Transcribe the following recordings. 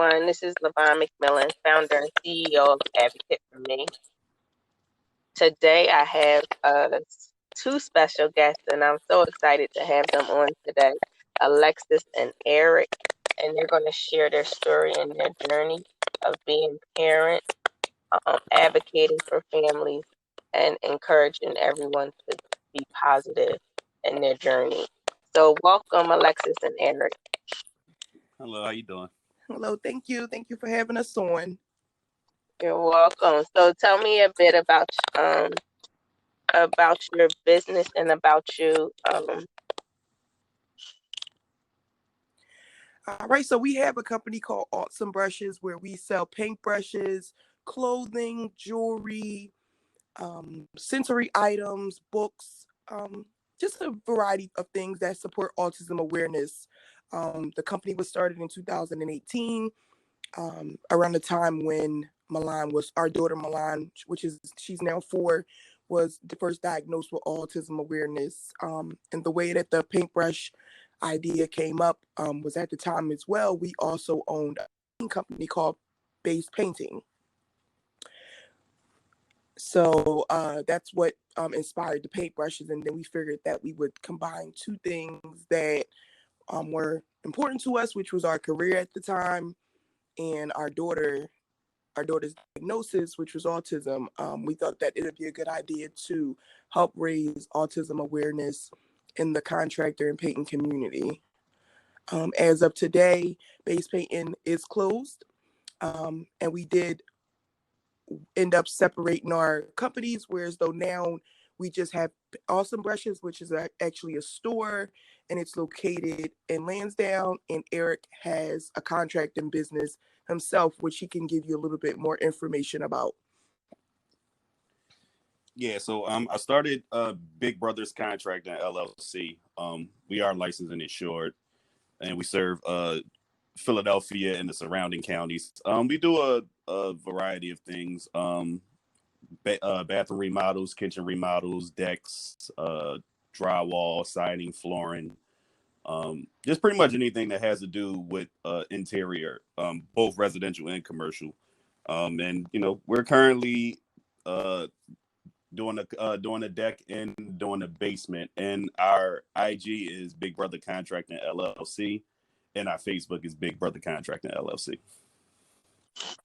everyone. This is LaVon McMillan, founder and CEO of Advocate for Me. Today, I have two special guests, and I'm so excited to have them on today, Alexis and Eric, and they're going to share their story and their journey of being parents, advocating for families, and encouraging everyone to be positive in their journey. So welcome, Alexis and Eric. Hello, how you doing? Hello, thank you. Thank you for having us on. You're welcome. So tell me a bit about your business and about you. All right, so we have a company called Alexis and Brushes where we sell paintbrushes, clothing, jewelry, sensory items, books, just a variety of things that support autism awareness. The company was started in 2018, around the time when our daughter Milan, she's now 4, was first diagnosed with autism awareness. And the way that the paintbrush idea came up was at the time as well. We also owned a company called Base Painting. So that's what inspired the paintbrushes, and then we figured that we would combine two things that were important to us, which was our career at the time and our daughter's diagnosis, which was autism. We thought that it would be a good idea to help raise autism awareness in the contractor and painting community. As of today, Base Painting is closed, and we did end up separating our companies, whereas though now we just have Awesome Brushes, which is actually a store, and it's located in Lansdowne, and Eric has a contracting business himself, which he can give you a little bit more information about. Yeah, so I started Big Brothers Contracting LLC. We are licensed and insured, and we serve Philadelphia and the surrounding counties. We do a variety of things: bathroom remodels, kitchen remodels, decks, drywall, siding, flooring. Just pretty much anything that has to do with interior, both residential and commercial. And we're currently doing a deck and doing a basement, and our IG is Big Brother Contracting LLC, and our Facebook is Big Brother Contracting LLC.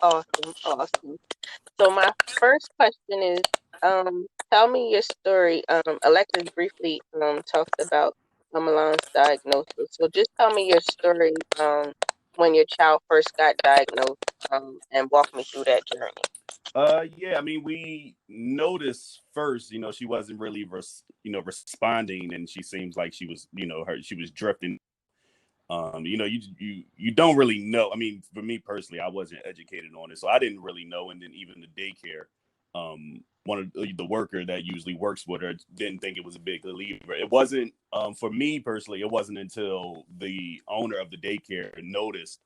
Awesome. So my first question is, tell me your story. Alexis briefly talked about Milan's diagnosis. So just tell me your story when your child first got diagnosed, and walk me through that journey. Yeah, I mean, we noticed first, she wasn't really, responding, and she seems like she was, she was drifting. You don't really know. I mean, for me personally, I wasn't educated on it, so I didn't really know. And then even the daycare, one of the worker that usually works with her didn't think it was a big believer. It wasn't, for me personally, it wasn't until the owner of the daycare noticed,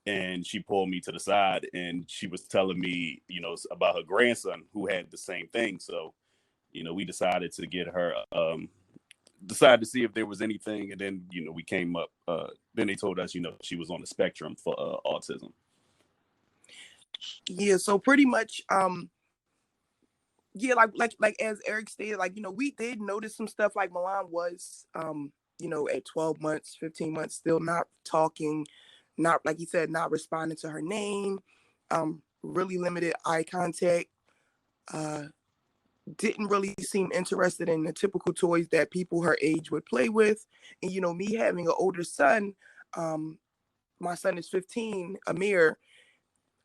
and she pulled me to the side, and she was telling me, about her grandson who had the same thing. So, we decided to get her, decided to see if there was anything, and then we came up. Then they told us, she was on the spectrum for autism. Yeah, so pretty much, yeah, like as Eric stated, we did notice some stuff. Like Milan was, at 12 months, 15 months, still not talking, not, like he said, not responding to her name, really limited eye contact, didn't really seem interested in the typical toys that people her age would play with. And, me having an older son, my son is 15, Amir,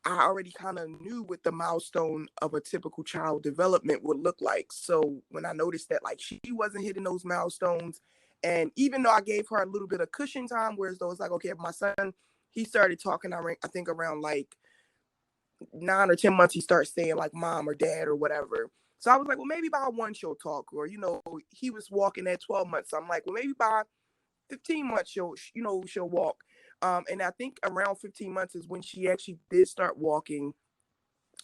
I already kind of knew what the milestone of a typical child development would look like. So when I noticed that, she wasn't hitting those milestones, and even though I gave her a little bit of cushion time, whereas though it's like, okay, my son, he started talking, I think around 9 or 10 months, he starts saying mom or dad or whatever. So I was like, well, maybe by 1 she'll talk, or, he was walking at 12 months. So I'm like, well, maybe by 15 months she'll walk. And I think around 15 months is when she actually did start walking,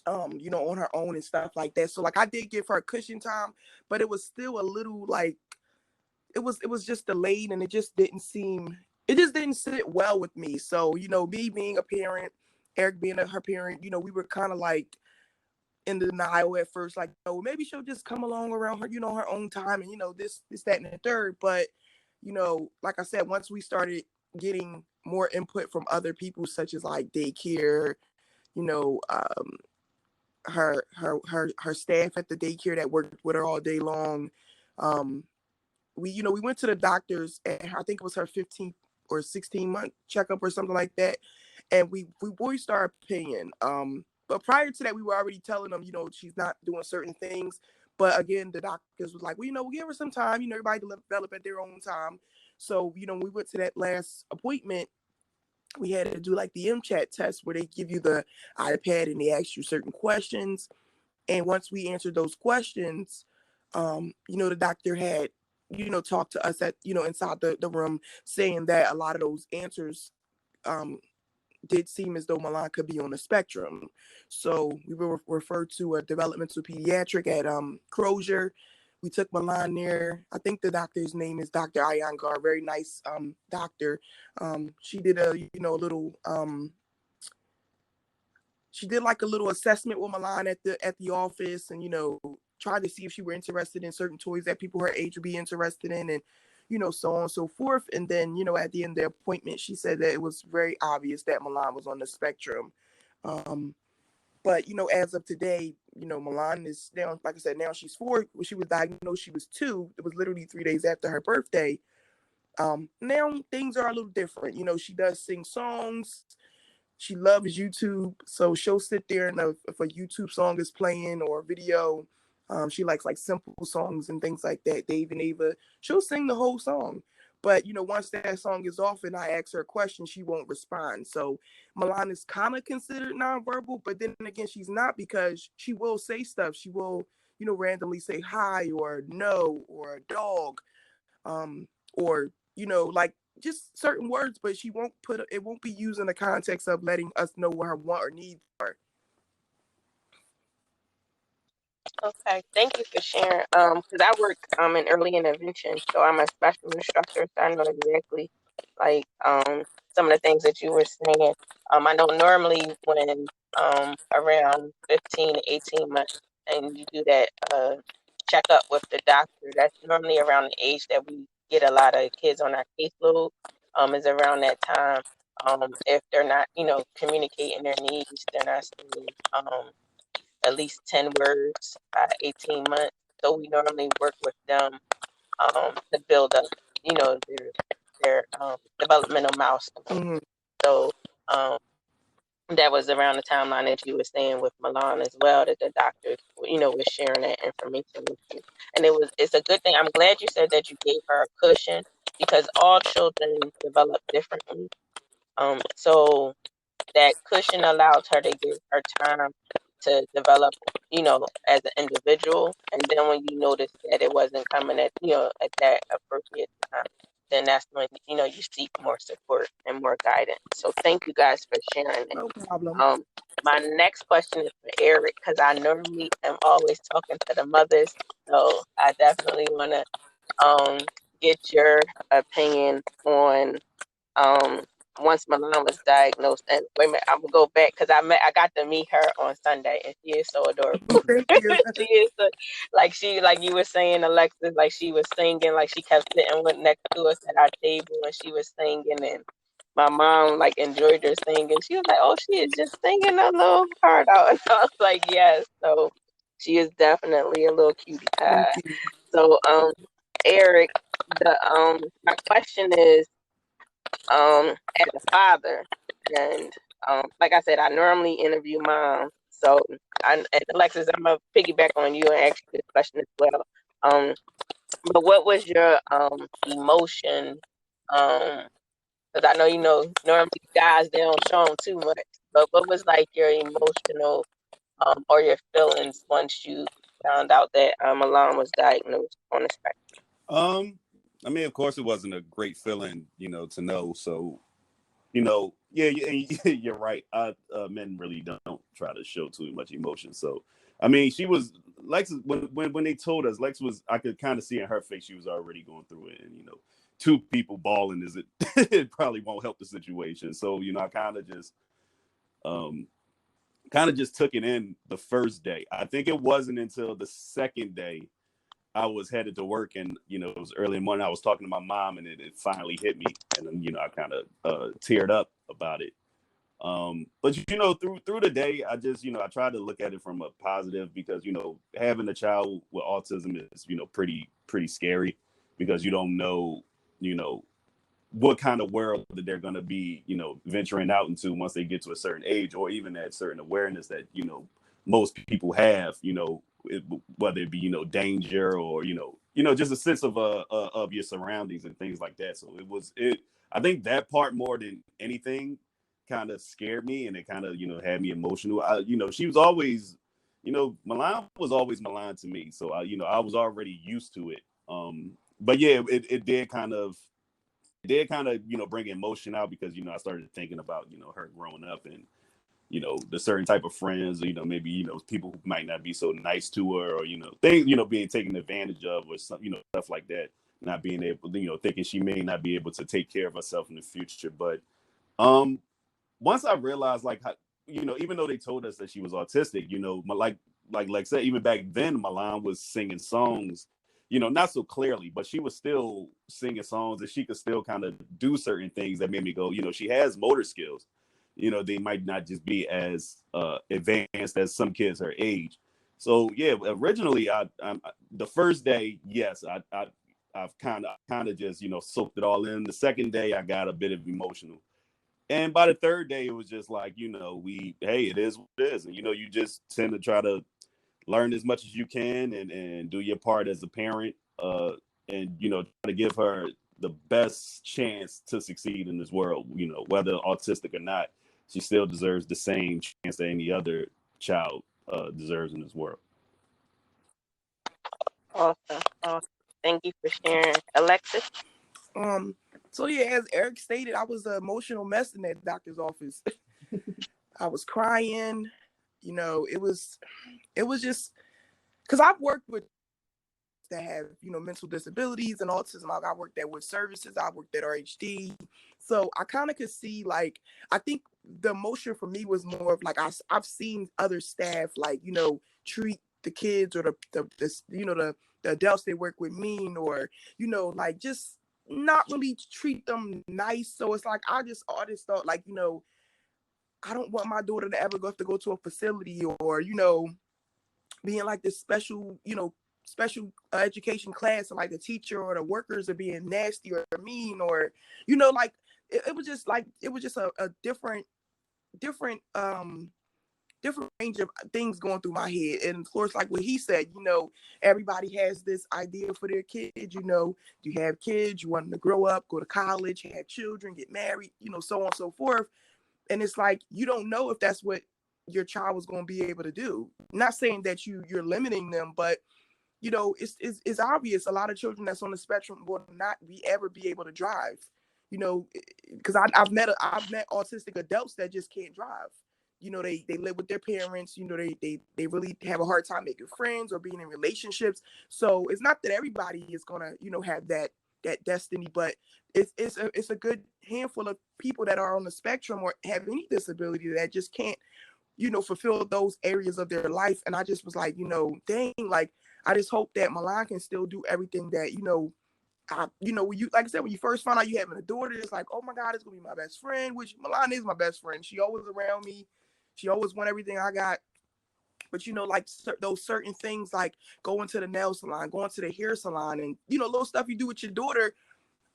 on her own and stuff like that. So I did give her cushion time, but it was still a little it was just delayed, and it just didn't sit well with me. So, me being a parent, Eric being her parent, we were kind of like in denial at first, like, maybe she'll just come along around her, her own time, and this, that, and the third. But like I said, once we started getting more input from other people, such as like daycare, you know, her staff at the daycare that worked with her all day long. We went to the doctors, and I think it was her 15th or 16-month checkup or something like that, and we voiced our opinion. But prior to that, we were already telling them, she's not doing certain things. But again, the doctors was like, well, we'll give her some time. Everybody develop at their own time. So, we went to that last appointment. We had to do like the MChat test where they give you the iPad and they ask you certain questions. And once we answered those questions, the doctor had, talked to us at, inside the room, saying that a lot of those answers did seem as though Milan could be on the spectrum. So we were referred to a developmental pediatric at Crozier. We took Milan there. I think the doctor's name is Dr. Ayangar, very nice doctor. She did a little she did like a little assessment with Milan at the office, and tried to see if she were interested in certain toys that people her age would be interested in, and so on and so forth. And then at the end of the appointment, she said that it was very obvious that Milan was on the spectrum. But as of today, Milan is now, like I said, now she's 4. When she was diagnosed, she was 2. It was literally 3 days after her birthday. Now things are a little different. She does sing songs. She loves YouTube, so she'll sit there, and if a YouTube song is playing or a video, she likes like simple songs and things like that. Dave and Ava, she'll sing the whole song. But once that song is off and I ask her a question, she won't respond. So Milan is kind of considered nonverbal, but then again, she's not, because she will say stuff. She will, randomly say hi or no or dog, or like just certain words, but she won't it won't be used in the context of letting us know what her want or needs are. Okay, thank you for sharing. Because I work in early intervention, so I'm a special instructor, so I know exactly like some of the things that you were saying. I know normally when around 15 to 18 months, and you do that checkup with the doctor, that's normally around the age that we get a lot of kids on our caseload. Is around that time. If they're not, communicating their needs, they're not saying at least 10 words by 18 months. So we normally work with them to build up, their developmental milestones. Mm-hmm. So that was around the timeline that you were saying with Milan as well, that the doctor, was sharing that information with you. And it's a good thing. I'm glad you said that you gave her a cushion, because all children develop differently. So that cushion allows her to give her time to develop, as an individual. And then when you notice that it wasn't coming at that appropriate time, then that's when, you seek more support and more guidance. So thank you guys for sharing it. No problem. My next question is for Eric, because I normally am always talking to the mothers. So I definitely want to get your opinion on once Milan was diagnosed. And wait a minute, I'm gonna go back, because I got to meet her on Sunday, and she is so adorable. Thank you. She is like you were saying, Alexis, like she was singing, like she kept sitting next to us at our table, and she was singing, and my mom like enjoyed her singing. She was like, "Oh, she is just singing a little heart out," and I was like, "Yes." So she is definitely a little cutie Thank pie. you. So Eric, my question is, as a father, and like I said, I normally interview moms. So, and Alexis, I'm gonna piggyback on you and ask you this question as well. But what was your emotion? Because I know normally guys, they don't show them too much. But what was like your emotional or your feelings once you found out that Milan was diagnosed on the spectrum? I mean, of course, it wasn't a great feeling, to know. So, yeah, you're right. Men really don't try to show too much emotion. So, I mean, she was Lex when they told us, Lex was, I could kind of see in her face she was already going through it, and 2 people bawling it probably won't help the situation. So, I kind of just Kind of just took it in the first day. I think it wasn't until the second day I was headed to work, and it was early in the morning. I was talking to my mom, and it finally hit me, and then I kind of teared up about it. But through the day, I just I try to look at it from a positive, because having a child with autism is pretty scary, because you don't know what kind of world that they're going to be venturing out into once they get to a certain age, or even that certain awareness that most people have, whether it be danger, or just a sense of your surroundings and things like that. So I think that part more than anything kind of scared me, and it kind of had me emotional. She was always Milan was always Milan to me, so I was already used to it. But yeah, it did kind of bring emotion out, because I started thinking about her growing up, and the certain type of friends, maybe people who might not be so nice to her, or things being taken advantage of, or some stuff like that, not being able thinking she may not be able to take care of herself in the future. But once I realized, like, how, even though they told us that she was autistic, like said, even back then, Milan was singing songs, not so clearly, but she was still singing songs, and she could still kind of do certain things that made me go, she has motor skills. They might not just be as advanced as some kids her age. So yeah, originally, the first day, yes, I've kind of just soaked it all in. The second day, I got a bit of emotional. And by the third day, it was just like, hey, it is what it is. And, you just tend to try to learn as much as you can, and do your part as a parent, and, try to give her the best chance to succeed in this world, whether autistic or not. She still deserves the same chance that any other child deserves in this world. Awesome. Awesome. Thank you for sharing. Alexis? So yeah, as Eric stated, I was an emotional mess in that doctor's office. I was crying. It was just because I've worked with that have mental disabilities and autism. I worked at Wood Services. I worked at RHD, so I kind of could see, like, I think the emotion for me was more of like I've seen other staff, like, treat the kids, or the adults they work with mean, or like, just not really treat them nice. So it's like I just thought, like, I don't want my daughter to ever have to go to a facility, or being like this special education class, and like the teacher or the workers are being nasty or mean, or like it was just a different range of things going through my head. And of course, like what he said, everybody has this idea for their kids. You have kids, you want them to grow up, go to college, have children, get married, so on and so forth. And it's like, you don't know if that's what your child was going to be able to do. Not saying that you're limiting them, but it's obvious a lot of children that's on the spectrum will not ever be able to drive. Because I've met autistic adults that just can't drive. They live with their parents. They really have a hard time making friends or being in relationships. So it's not that everybody is gonna have that destiny, but it's a good handful of people that are on the spectrum or have any disability that just can't fulfill those areas of their life. And I just was like, dang, like, I just hope that Milan can still do everything that, when you, like I said, when you first find out you having a daughter, it's like, oh my God, it's gonna be my best friend, which Milan is my best friend. She always around me. She always want everything I got. But, like those certain things, like going to the nail salon, going to the hair salon, and, little stuff you do with your daughter,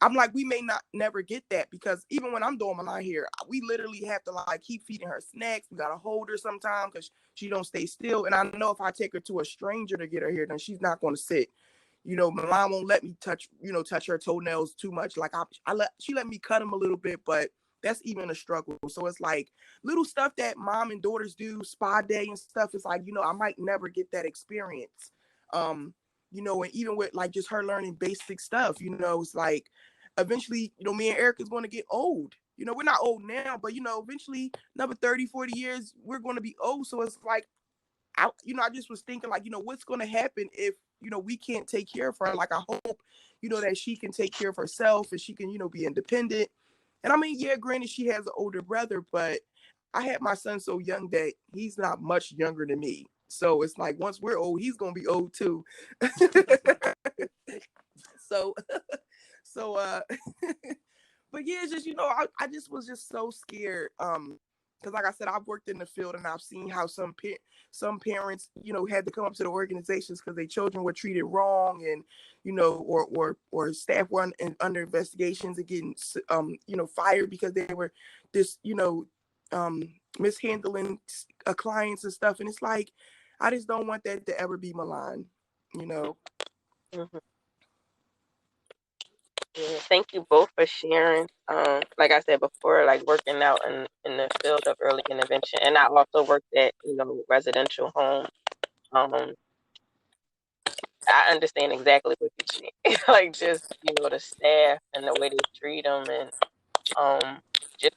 I'm like, we may not never get that, because even when I'm doing Milan hair, we literally have to like keep feeding her snacks. We gotta hold her sometimes because she don't stay still. And I know if I take her to a stranger to get her hair done, she's not going to sit. Milan won't let me touch her toenails too much. Like she let me cut them a little bit, but that's even a struggle. So it's like little stuff that mom and daughters do, spa day and stuff. It's like, I might never get that experience. And even with like just her learning basic stuff, it's like eventually, me and Eric is going to get old. We're not old now, but, eventually another 30, 40 years, we're going to be old. So it's like, I just was thinking, like, what's going to happen if, we can't take care of her? Like, I hope, that she can take care of herself and she can, be independent. And I mean, yeah, granted, she has an older brother, but I had my son so young that he's not much younger than me. So it's like once we're old, he's gonna be old too. so so but yeah, it's just, I just was just so scared. Because like I said, I've worked in the field and I've seen how some parents, had to come up to the organizations because their children were treated wrong, and or staff were under investigations and getting fired because they were this mishandling clients and stuff. And it's like, I just don't want that to ever be Milan. Mhm. Yeah, thank you both for sharing. Like I said before, like working out in the field of early intervention, and I also worked at residential home. Um, I understand exactly what you're saying. Like just the staff and the way they treat them, and just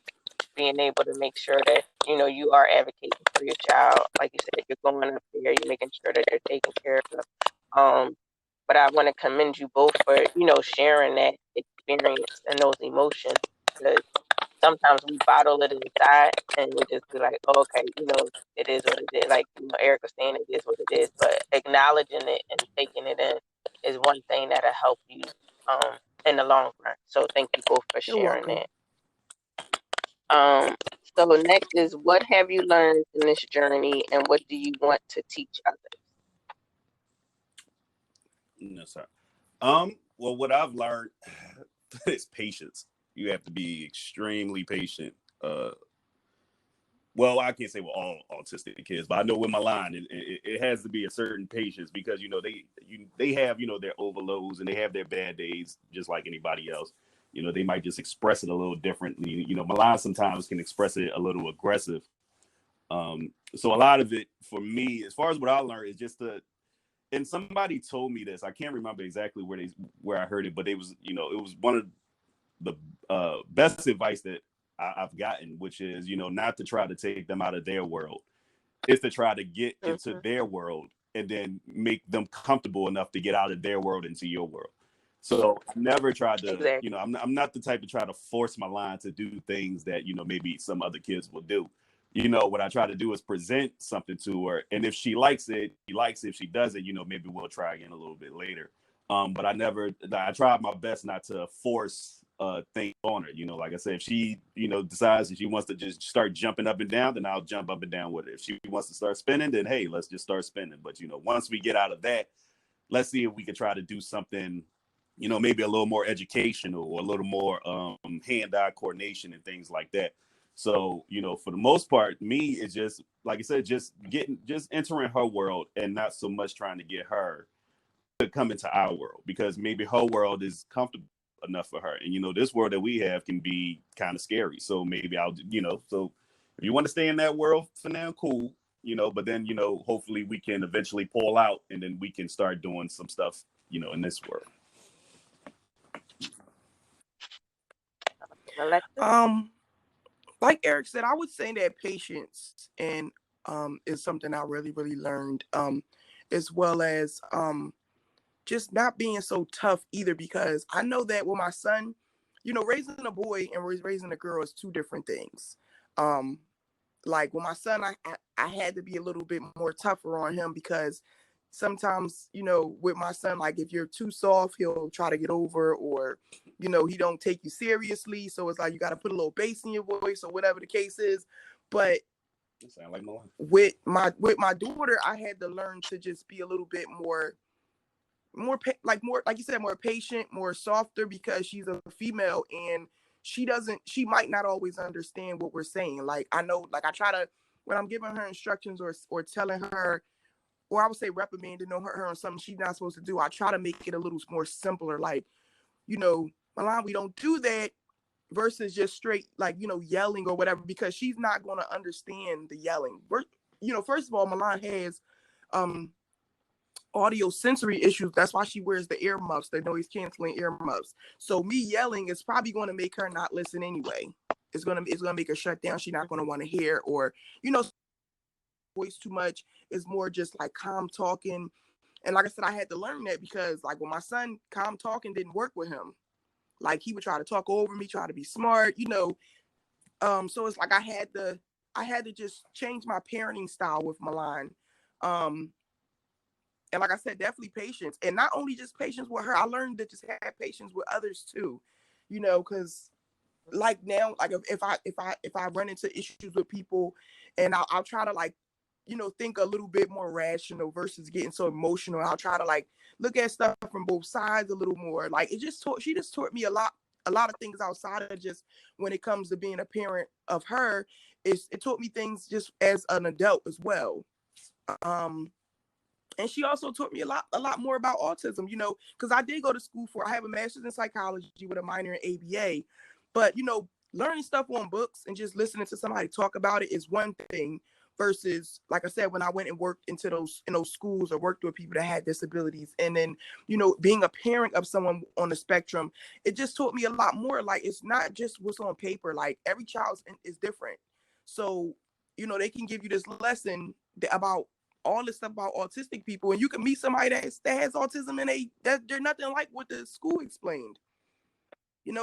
being able to make sure that you are advocating for your child. Like you said, you're going up there, you're making sure that they're taken care of. But I want to commend you both for sharing that experience and those emotions, because sometimes we bottle it inside and we just be like, oh, okay, it is what it is. Like Eric was saying, it is what it is. But acknowledging it and taking it in is one thing that'll help you in the long run. So thank you both for You're sharing welcome. that. So next is, what have you learned in this journey, and what do you want to teach others? No, sir. Well, what I've learned is patience. You have to be extremely patient. Well, I can't say with all autistic kids, but I know with my line, it has to be a certain patience, because they have their overloads and they have their bad days just like anybody else. They might just express it a little differently. Milan sometimes can express it a little aggressive. So a lot of it for me, as far as what I learned, is just and somebody told me this. I can't remember exactly where I heard it, but it was one of the best advice that I've gotten, which is not to try to take them out of their world. It's to try to get into their world and then make them comfortable enough to get out of their world into your world. So I never tried to, Exactly. I'm not the type to try to force my line to do things that maybe some other kids will do. What I try to do is present something to her, and if she likes it, she likes it. If she doesn't, maybe we'll try again a little bit later. But I tried my best not to force thing on her. Like I said, if she, decides that she wants to just start jumping up and down, then I'll jump up and down with her. If she wants to start spinning, then hey, let's just start spinning. But once we get out of that, let's see if we can try to do something, maybe a little more educational or a little more hand-eye coordination and things like that. So, for the most part, me, it's just, like I said, just entering her world and not so much trying to get her to come into our world, because maybe her world is comfortable enough for her. And, this world that we have can be kind of scary. So maybe so if you want to stay in that world for now, cool, but then, hopefully we can eventually pull out and then we can start doing some stuff, in this world. Alexis? Like Eric said, I would say that patience and is something I really, really learned. As well as just not being so tough either, because I know that with my son, raising a boy and raising a girl is two different things. Like with my son, I had to be a little bit more tougher on him, because sometimes, with my son, like if you're too soft, he'll try to get over, or, he don't take you seriously. So it's like, you got to put a little bass in your voice or whatever the case is. But sound like Milan. with my daughter, I had to learn to just be a little bit more like you said, more patient, more softer, because she's a female and she might not always understand what we're saying. Like I know, like I try to, when I'm giving her instructions or telling her, or I would say reprimanding her on something she's not supposed to do, I try to make it a little more simpler. Like, Milan, we don't do that, versus just straight like, yelling or whatever, because she's not going to understand the yelling. First of all, Milan has audio sensory issues. That's why she wears the earmuffs, the noise canceling earmuffs. So me yelling is probably going to make her not listen anyway. It's gonna make her shut down. She's not going to want to hear, or voice too much. Is more just like calm talking. And like I said, I had to learn that, because like when my son, calm talking didn't work with him. Like he would try to talk over me, try to be smart. So it's like I had to I had to just change my parenting style with Milan. And like I said, definitely patience. And not only just patience with her, I learned to just have patience with others too. Because like now, like if I run into issues with people, and I'll try to like, think a little bit more rational versus getting so emotional. I'll try to like look at stuff from both sides a little more. Like she just taught me a lot of things outside of just when it comes to being a parent of her. It taught me things just as an adult as well. And she also taught me a lot more about autism, because I did go to school I have a master's in psychology with a minor in ABA. But, learning stuff on books and just listening to somebody talk about it is one thing versus, like I said, when I went and worked in those schools or worked with people that had disabilities. And then, being a parent of someone on the spectrum, it just taught me a lot more. Like, it's not just what's on paper. Like, every child is different. So, they can give you this lesson about all this stuff about autistic people, and you can meet somebody that has autism, and they're nothing like what the school explained.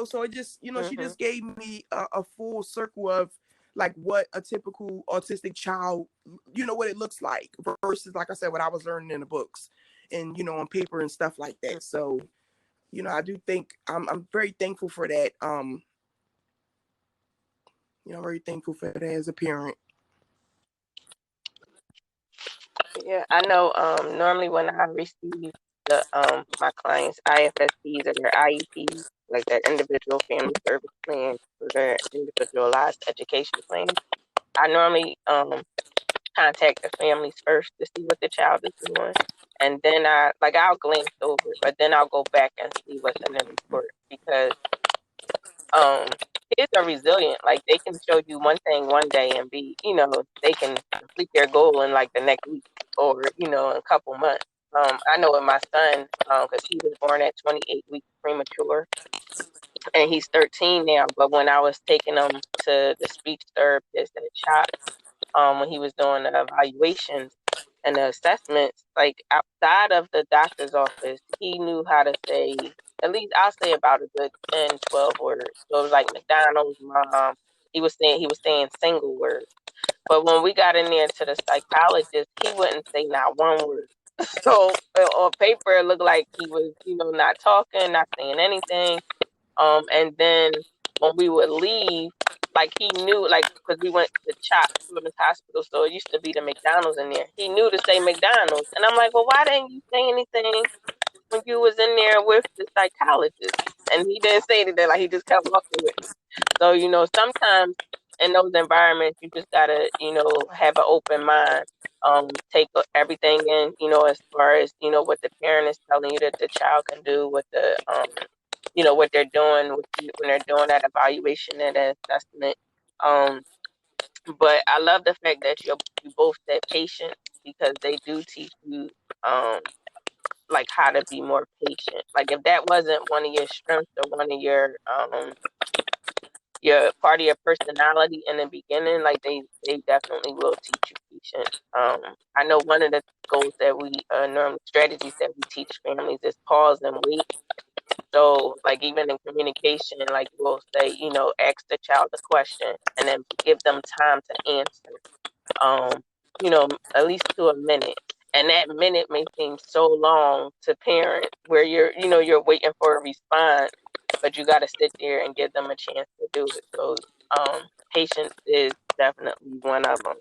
So it just, she just gave me a full circle of like what a typical autistic child, what it looks like versus, like I said, what I was learning in the books and, on paper and stuff like that. So, I do think I'm very thankful for that. Very thankful for that as a parent. Yeah, I know. Normally when I receive the my clients' IFSPs or their IEPs, like their individual family service plan or their individualized education plan, I normally contact the families first to see what the child is doing, and then I'll glance over, but then I'll go back and see what's in the report because kids are resilient. Like they can show you one thing one day and they can complete their goal in like the next week or in a couple months. I know with my son, because he was born at 28 weeks premature, and he's 13 now. But when I was taking him to the speech therapist at CHOP, when he was doing the evaluations and the assessments, like outside of the doctor's office, he knew how to say, at least I'll say about a good 10, 12 words. So it was like McDonald's, mom. He was saying single words. But when we got in there to the psychologist, he wouldn't say not one word. So on paper, it looked like he was, not talking, not saying anything. And then when we would leave, like he knew, like, because we went to CHOP Children's Hospital, so it used to be the McDonald's in there. He knew to say McDonald's, and I'm like, well, why didn't you say anything when you was in there with the psychologist? And he didn't say anything. Like he just kept walking with me. So sometimes in those environments, you just gotta have an open mind. Take everything in, as far as what the parent is telling you that the child can do, what the what they're doing when they're doing that evaluation and that assessment. But I love the fact that you both said patient, because they do teach you like how to be more patient. Like if that wasn't one of your strengths or one of your part of your personality in the beginning, like they definitely will teach you patience. I know one of the goals that we strategies that we teach families is pause and wait. So, like, even in communication, like, we'll say, ask the child a question and then give them time to answer, at least to a minute. And that minute may seem so long to parents where you're waiting for a response, but you got to sit there and give them a chance to do it. So, patience is definitely one of them.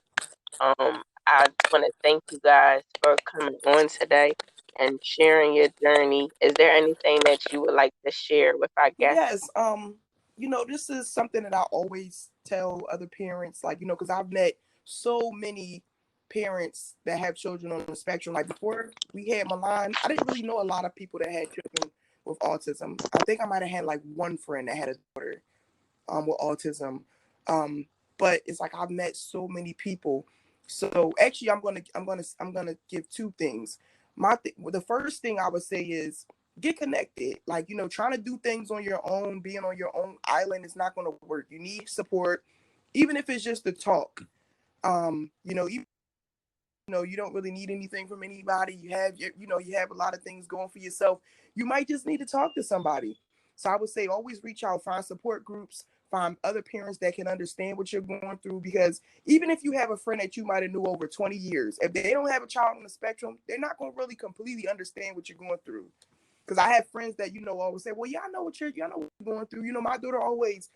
I want to thank you guys for coming on today and sharing your journey. Is there anything that you would like to share with our guests? Yes. This is something that I always tell other parents, like, because I've met so many parents that have children on the spectrum. Like before we had Milan, I didn't really know a lot of people that had children with autism. I think I might have had like one friend that had a daughter with autism. But it's like I've met so many people. So actually I'm gonna give two things. The first thing I would say is get connected. Like, trying to do things on your own, being on your own island is not gonna work. You need support, even if it's just to talk. You don't really need anything from anybody. You have a lot of things going for yourself. You might just need to talk to somebody. So I would say always reach out, find support groups, find other parents that can understand what you're going through, because even if you have a friend that you might have knew over 20 years, if they don't have a child on the spectrum, they're not going to really completely understand what you're going through. Because I have friends that, always say, well, yeah, I know what you're going through. My daughter always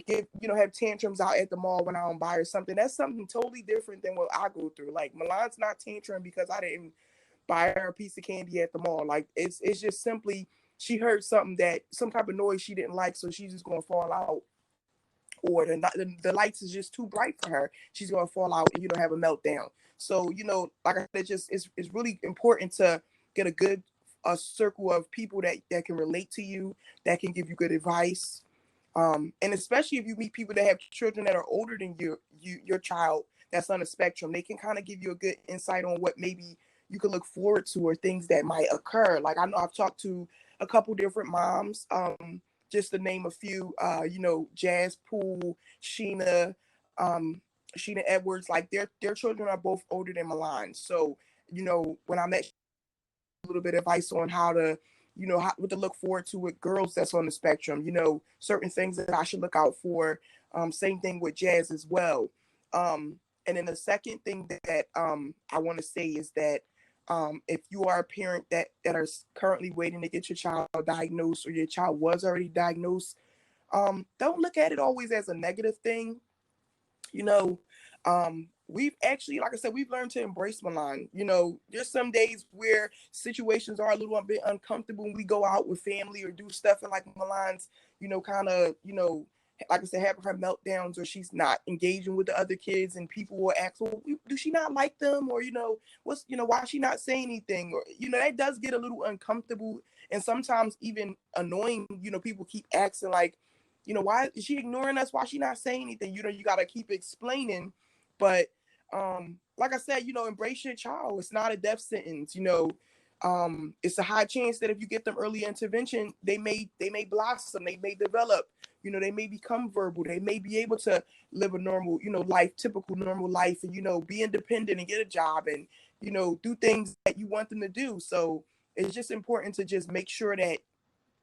have tantrums out at the mall when I don't buy her something. That's something totally different than what I go through. Like, Milan's not tantrum because I didn't buy her a piece of candy at the mall. Like, it's just simply she heard something, some type of noise she didn't like, so she's just going to fall out. Or the lights is just too bright for her. She's going to fall out and, have a meltdown. So, like I said, it's really important to get a circle of people that can relate to you, that can give you good advice. And especially if you meet people that have children that are older than your child that's on the spectrum, they can kind of give you a good insight on what maybe you can look forward to, or things that might occur. Like, I know I've talked to a couple different moms, just to name a few, Jazz Poole, Sheena Edwards. Like, their children are both older than Milan. So, when I met a little bit of advice on how to, what to look forward to with girls that's on the spectrum, certain things that I should look out for. Same thing with Jazz as well. And then the second thing that I want to say is that if you are a parent that are currently waiting to get your child diagnosed, or your child was already diagnosed, don't look at it always as a negative thing. We've actually, like I said, we've learned to embrace Milan. There's some days where situations are a little bit uncomfortable when we go out with family or do stuff, and like Milan's, kind of, like I said, having her meltdowns, or she's not engaging with the other kids, and people will ask, well, do she not like them? Or, why is she not saying anything? Or, that does get a little uncomfortable, and sometimes even annoying. People keep asking, like, why is she ignoring us? Why is she not saying anything? You got to keep explaining. But like I said, embrace your child. It's not a death sentence. It's a high chance that if you get them early intervention, they may blossom, they may develop, they may become verbal, they may be able to live a normal, typical normal life, and, be independent and get a job, and, do things that you want them to do. So it's just important to just make sure that,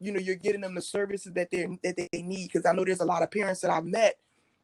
you're getting them the services that they need. Because I know there's a lot of parents that I've met,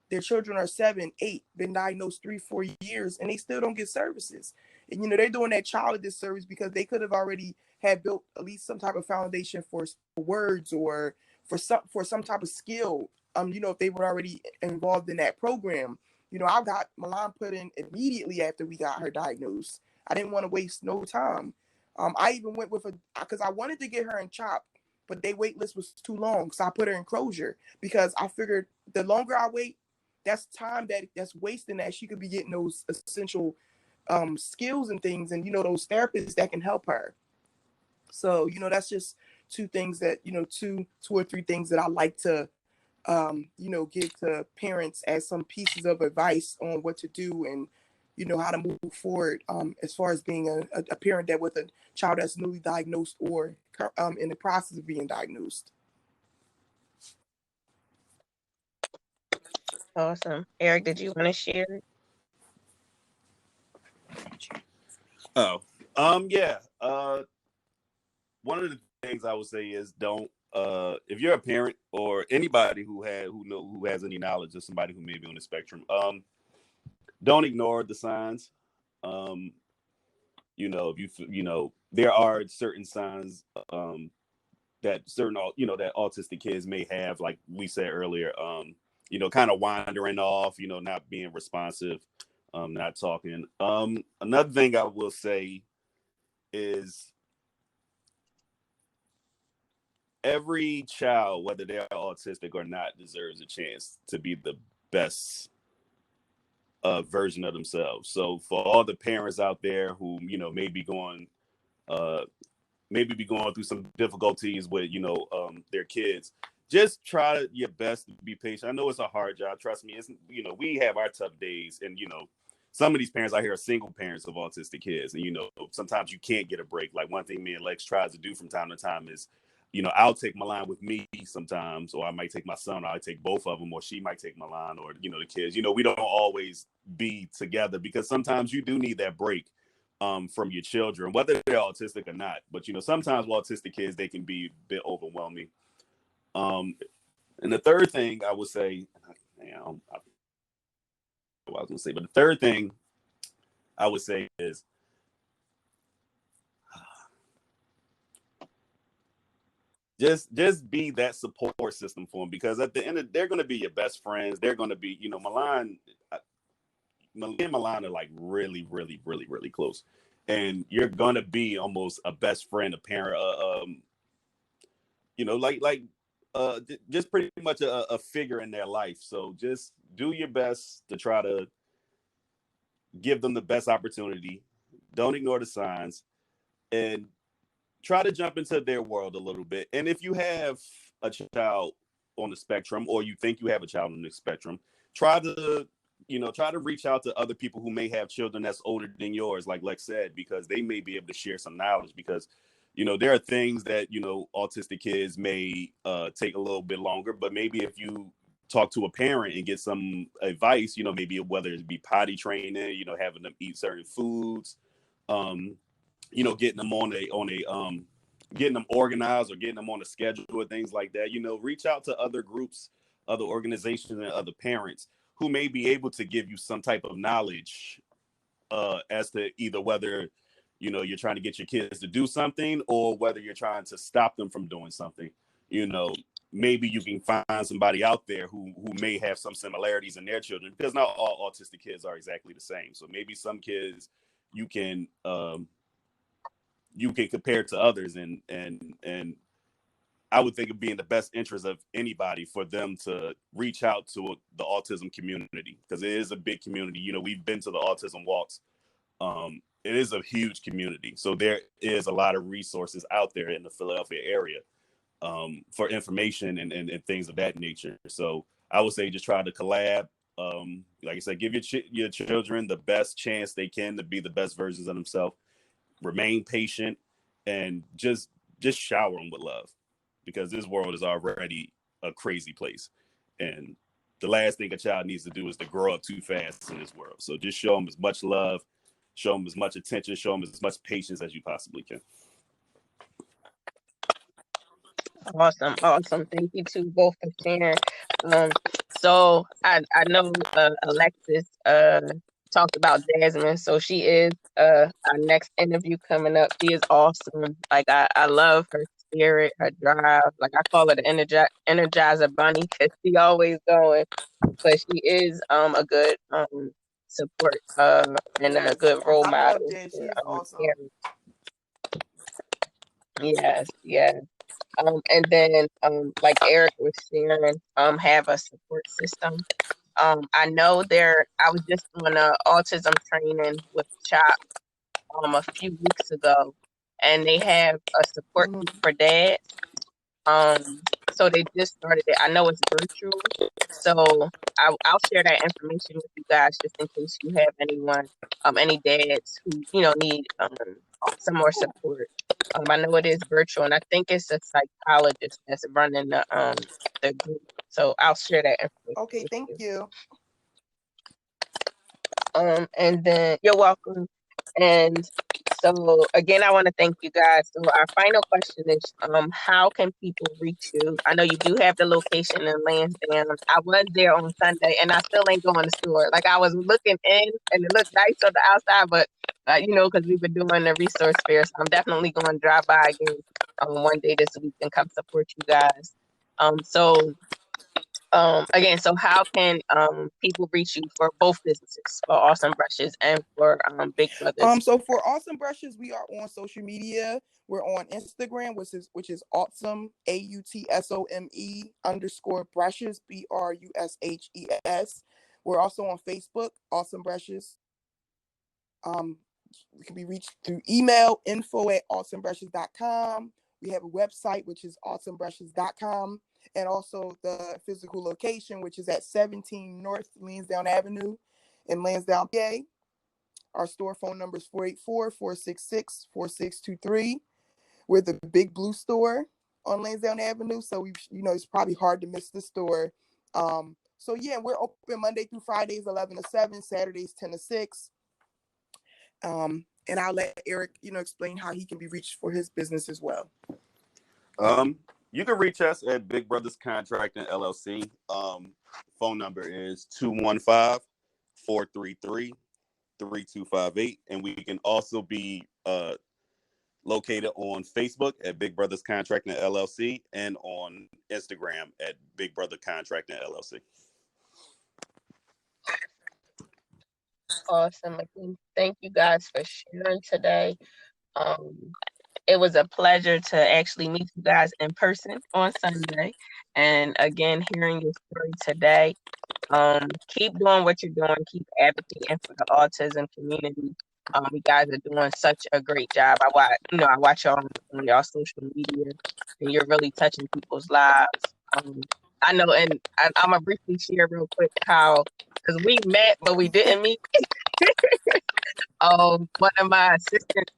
their children are 7, 8, been diagnosed 3, 4 years, and they still don't get services. And, they're doing that child a disservice, because they could have already had built at least some type of foundation for words, or for some type of skill. If they were already involved in that program. I got Milan put in immediately after we got her diagnosed. I didn't want to waste no time. I even went because I wanted to get her in CHOP, but their wait list was too long. So I put her in closure, because I figured the longer I wait, that's time that's wasting, that she could be getting those essential skills and things, and those therapists that can help her. So that's just two things that two or three things that I like to give to parents as some pieces of advice on what to do, and how to move forward as far as being a parent that with a child that's newly diagnosed, or in the process of being diagnosed. Awesome. Eric, did you want to share? Oh, yeah. One of the things I would say is, don't, if you're a parent or anybody who has any knowledge of somebody who may be on the spectrum, don't ignore the signs. If there are certain signs that that autistic kids may have, like we said earlier, kind of wandering off, not being responsive, not talking. Another thing I will say is, every child, whether they're autistic or not, deserves a chance to be the best version of themselves. So for all the parents out there who, may be going through some difficulties with, their kids, just try your best to be patient. I know it's a hard job. Trust me. It's, we have our tough days, and, some of these parents out here are single parents of autistic kids. And, sometimes you can't get a break. Like, one thing me and Lex tries to do from time to time is, I'll take Milan with me sometimes, or I might take my son, or I take both of them, or she might take Milan, or, the kids. We don't always be together, because sometimes you do need that break from your children, whether they're autistic or not. But, sometimes with autistic kids, they can be a bit overwhelming. And the third thing I would say, what I was going to say, but the third thing I would say is just be that support system for them, because at the end of, they're going to be your best friends. They're going to be, me and Milan are like really, really, really, really close, and you're going to be almost a best friend, a parent, just pretty much a figure in their life. So just do your best to try to give them the best opportunity. Don't ignore the signs, and try to jump into their world a little bit. And if you have a child on the spectrum, or you think you have a child on the spectrum, try to reach out to other people who may have children that's older than yours, like Lex said, because they may be able to share some knowledge. Because there are things that autistic kids may take a little bit longer, but maybe if you talk to a parent and get some advice, maybe whether it be potty training, having them eat certain foods, getting them getting them organized, or getting them on a schedule, or things like that. Reach out to other groups, other organizations, and other parents who may be able to give you some type of knowledge as to either whether you're trying to get your kids to do something, or whether you're trying to stop them from doing something. Maybe you can find somebody out there who may have some similarities in their children, because not all autistic kids are exactly the same. So maybe some kids you can compare to others, and I would think it'd be in the best interest of anybody for them to reach out to the autism community, because it is a big community. We've been to the autism walks. It is a huge community, so there is a lot of resources out there in the Philadelphia area for information and things of that nature. So I would say just try to collab. Like I said, give your children the best chance they can to be the best versions of themselves. Remain patient, and just shower them with love, because this world is already a crazy place, and the last thing a child needs to do is to grow up too fast in this world. So just show them as much love, show them as much attention, show them as much patience as you possibly can. Awesome. Thank you to both for sharing. So I know Alexis talked about Jasmine, so she is our next interview coming up. She is awesome. Like I love her spirit, her drive. Like I call her the energizer bunny, because she always going. But she is a good support and a good role model. I love Jazz. She is awesome. Yes, yes. And then like Eric was sharing, have a support system. I know I was just on a autism training with CHOP a few weeks ago, and they have a support group for dads. So they just started it. I know it's virtual, so I'll share that information with you guys, just in case you have anyone, any dads who need some more support. I know it is virtual, and I think it's a psychologist that's running the group. So I'll share that information. Okay, thank you. And then you're welcome. And so again, I want to thank you guys. So our final question is, how can people reach you? I know you do have the location in Lansdowne. I was there on Sunday, and I still ain't going to store. Like I was looking in, and it looked nice on the outside, but because we've been doing the resource fair, so I'm definitely going to drive by again one day this week and come support you guys. Again, so how can people reach you for both businesses, for Awesome Brushes and for Big Brothers? So for Awesome Brushes, we are on social media. We're on Instagram, which is awesome, AUTSOME _brushes, BRUSHES. We're also on Facebook, Awesome Brushes. We can be reached through email, info@awesomebrushes.com. We have a website, which is awesomebrushes.com, and also the physical location, which is at 17 North Lansdowne Avenue in Lansdowne, PA. Our store phone number is 484-466-4623. We're the Big Blue store on Lansdowne Avenue, so it's probably hard to miss the store. So yeah, we're open Monday through Fridays, 11 to 7, Saturdays 10 to 6. And I'll let Eric, explain how he can be reached for his business as well. You can reach us at Big Brothers Contracting LLC. Phone number is 215-433-3258. And we can also be located on Facebook at Big Brothers Contracting LLC and on Instagram at Big Brother Contracting LLC. Awesome. Again, thank you guys for sharing today. It was a pleasure to actually meet you guys in person on Sunday. And again, hearing your story today. Keep doing what you're doing. Keep advocating for the autism community. You guys are doing such a great job. I watch y'all on y'all social media, and you're really touching people's lives. I know, and I'm gonna briefly share real quick how, because we met but we didn't meet. One of my assistants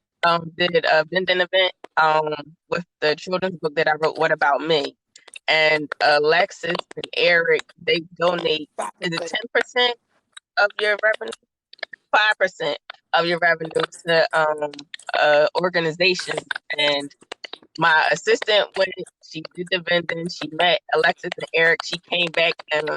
did a vending event with the children's book that I wrote, What About Me? And Alexis and Eric, they donate, is it 10% of your revenue? 5% of your revenue to organizations. And my assistant went, she did the vending, she met Alexis and Eric, she came back and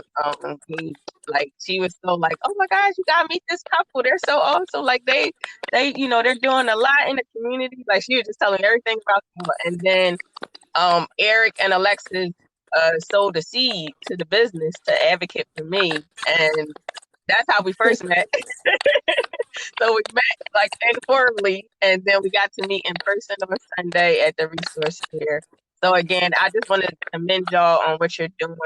gave, like, she was so like, oh my gosh, you gotta meet this couple, they're so awesome. Like they they're doing a lot in the community. Like she was just telling everything about them. And then Eric and Alexis sowed a seed to the business to advocate for me, and that's how we first met. So we met like informally, and then we got to meet in person on Sunday at the resource fair. So again, I just wanted to commend y'all on what you're doing.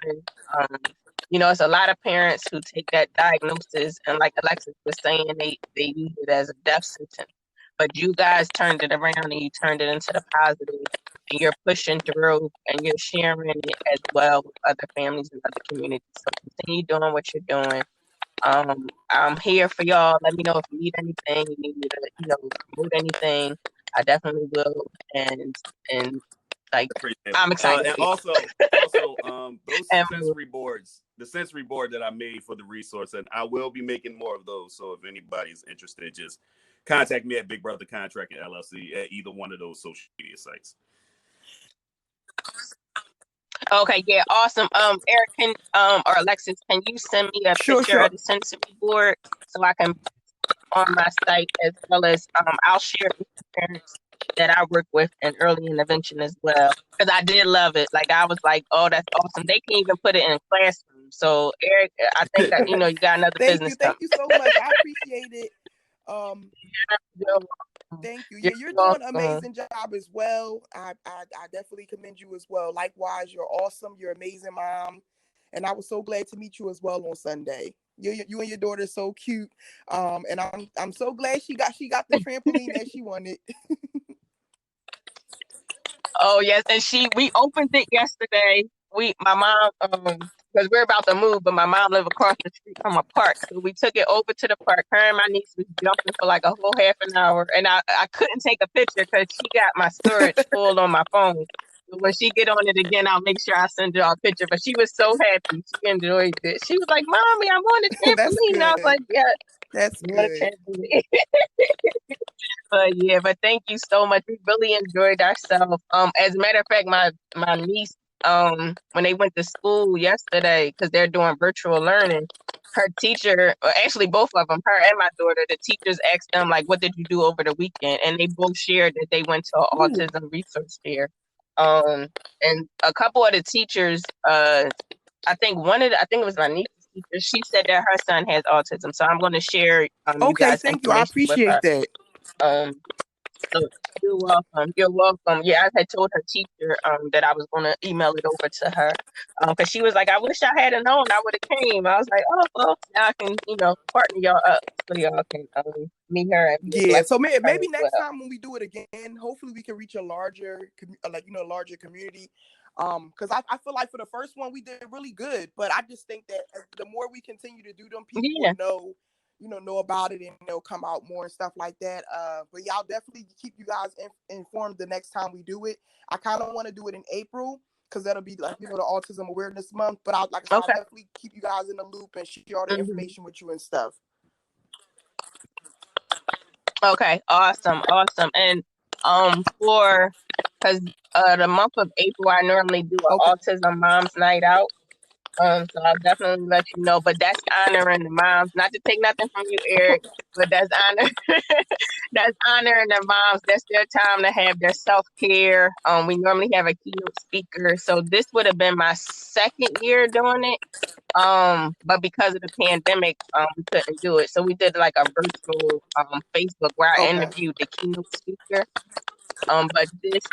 It's a lot of parents who take that diagnosis, and like Alexis was saying, they use it as a death sentence. But you guys turned it around and you turned it into the positive, and you're pushing through and you're sharing it as well with other families and other communities. So continue doing what you're doing. I'm here for y'all. Let me know if you need anything, you need me to, promote anything. I definitely will. And like I'm excited. And also those And sensory boards, the sensory board that I made for the resource, and I will be making more of those. So if anybody's interested, just contact me at Big Brother Contracting LLC at either one of those social media sites. Okay, yeah, awesome. Eric, can or Alexis, can you send me a picture of the sensory board so I can put it on my site, as well as I'll share it with the parents that I work with in early intervention as well, because I did love it. Like I was like, oh, that's awesome. They can even put it in classrooms. So Eric, I think that you got another business. Thank you so much. I appreciate it. Thank you. Yeah, you're doing an amazing job as well. I definitely commend you as well. Likewise, you're awesome. You're an amazing mom. And I was so glad to meet you as well on Sunday. You and your daughter are so cute. And I'm so glad she got the trampoline that she wanted. Oh yes, and we opened it yesterday. My mom, because we're about to move, but my mom lived across the street from a park, so we took it over to the park. Her and my niece was jumping for like a whole half an hour, and I couldn't take a picture because she got my storage full on my phone. So when she get on it again, I'll make sure I send her a picture. But she was so happy, she enjoyed it. She was like, "Mommy, I'm on the trampoline." And I was like, "Yeah, that's good." But thank you so much. We really enjoyed ourselves. As a matter of fact, my niece, when they went to school yesterday, because they're doing virtual learning, her teacher, or actually both of them, her and my daughter, the teachers asked them like, "What did you do over the weekend?" And they both shared that they went to an autism resource fair. And a couple of the teachers, I think it was my niece's teacher. She said that her son has autism, so I'm going to share you guys thank you. I appreciate that. So you're welcome. You're welcome. Yeah, I had told her teacher that I was gonna email it over to her. Because she was like, I wish I had known, I would have came. I was like, oh well, now I can, partner y'all up so y'all can meet her. And so maybe next time when we do it again, hopefully we can reach a larger larger community. Because I feel like for the first one we did really good, but I just think that the more we continue to do them, people will know about it, and they'll come out more and stuff like that. But yeah, I'll definitely keep you guys informed the next time we do it. I kind of want to do it in April, because that'll be like, the Autism Awareness Month. But I'll definitely keep you guys in the loop and share all the information with you and stuff. Okay, awesome. And for because the month of April, I normally do an Okay. autism moms night out. So I'll definitely let you know. But that's honoring the moms. Not to take nothing from you, Eric, but that's honor. That's honoring the moms. That's their time to have their self-care. We normally have a keynote speaker. So this would have been my second year doing it. But because of the pandemic, we couldn't do it. So we did like a virtual Facebook where I Okay. interviewed the keynote speaker. But this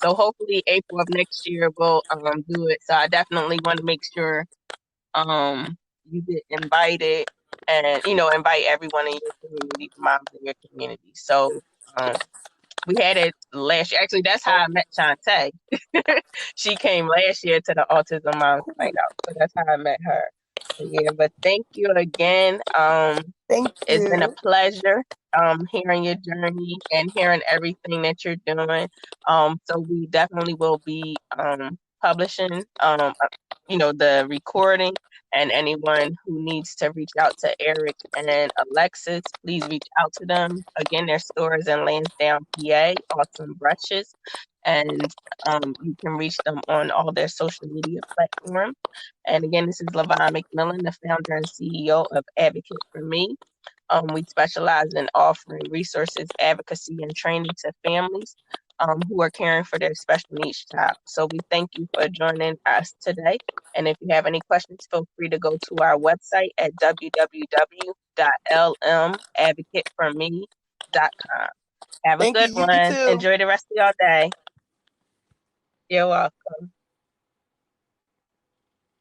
so hopefully April of next year we'll do it. So I definitely want to make sure you get invited and invite everyone in your community, the moms in your community. So we had it last year. Actually, that's how I met Shantae. She came last year to the Autism Moms Night Out. So that's how I met her. Yeah, but thank you again. Thank It's been a you. pleasure hearing your journey and hearing everything that you're doing. So we definitely will be publishing the recording, and anyone who needs to reach out to Eric and Alexis, please reach out to them. Again, their store is in Lansdowne, PA, Awesome Brushes, and you can reach them on all their social media platforms. And again, this is LaVon McMillan, the founder and CEO of Advocate for Me. We specialize in offering resources, advocacy, and training to families who are caring for their special needs child. So we thank you for joining us today. And if you have any questions, feel free to go to our website at www.lmadvocateforme.com. Have a Thank you. good You one. too. Enjoy the rest of your day. You're welcome.